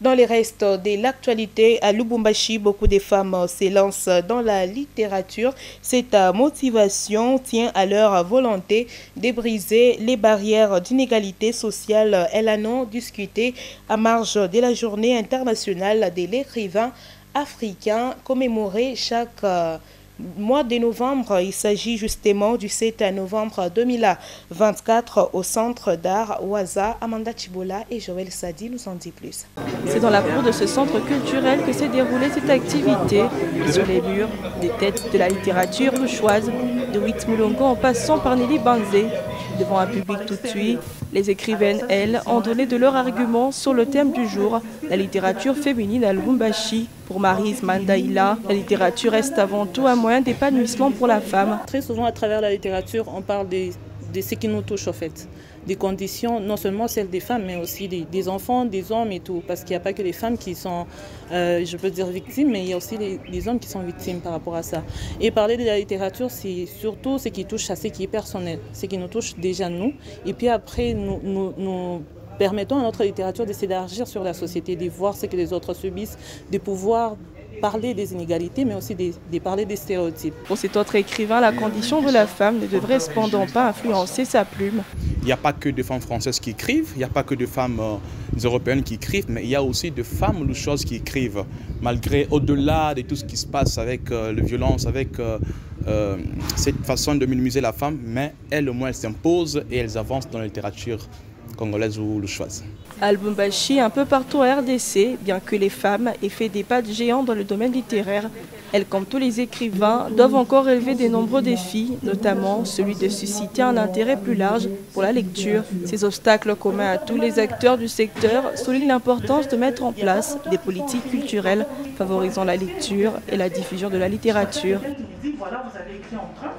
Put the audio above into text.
Dans les restes de l'actualité, à Lubumbashi, beaucoup de femmes s'élancent dans la littérature. Cette motivation tient à leur volonté de briser les barrières d'inégalité sociale. Elles en ont discuté à marge de la journée internationale de l'écrivain africain commémorée chaque mois de novembre. Il s'agit justement du 7 novembre 2024 au centre d'art Ouaza. Amanda Chibola et Joël Sadi nous en dit plus. C'est dans la cour de ce centre culturel que s'est déroulée cette activité. Et sur les murs, des têtes de la littérature louchoise, de Wit Mulongo en passant par Nelly Banzé. Devant un public tout de suite, les écrivaines, elles, ont donné de leurs arguments sur le thème du jour, la littérature féminine à Lubumbashi. Pour Maryse Mandaïla, la littérature reste avant tout un moyen d'épanouissement pour la femme. Très souvent, à travers la littérature, on parle de ce qui nous touche, en fait. Des conditions, non seulement celles des femmes, mais aussi des enfants, des hommes et tout. Parce qu'il n'y a pas que les femmes qui sont, je peux dire, victimes, mais il y a aussi les hommes qui sont victimes par rapport à ça. Et parler de la littérature, c'est surtout ce qui touche à ce qui est personnel, ce qui nous touche déjà nous. Et puis après, nous permettons à notre littérature de s'élargir sur la société, de voir ce que les autres subissent, de pouvoir parler des inégalités, mais aussi de parler des stéréotypes. Pour cet autre écrivain, la condition de la femme ne devrait cependant pas influencer sa plume. Il n'y a pas que des femmes françaises qui écrivent, il n'y a pas que des femmes européennes qui écrivent, mais il y a aussi des femmes loucheuses qui écrivent, malgré, au-delà de tout ce qui se passe avec la violence, avec cette façon de minimiser la femme, mais elles, au moins, elles s'imposent et elles avancent dans la littérature congolaise ou louchoise. À Lubumbashi, un peu partout en RDC, bien que les femmes aient fait des pas de géants dans le domaine littéraire, elles, comme tous les écrivains, doivent encore relever de nombreux défis, notamment celui de susciter un intérêt plus large pour la lecture. Ces obstacles communs à tous les acteurs du secteur soulignent l'importance de mettre en place des politiques culturelles favorisant la lecture et la diffusion de la littérature. Voilà, vous avez écrit en train.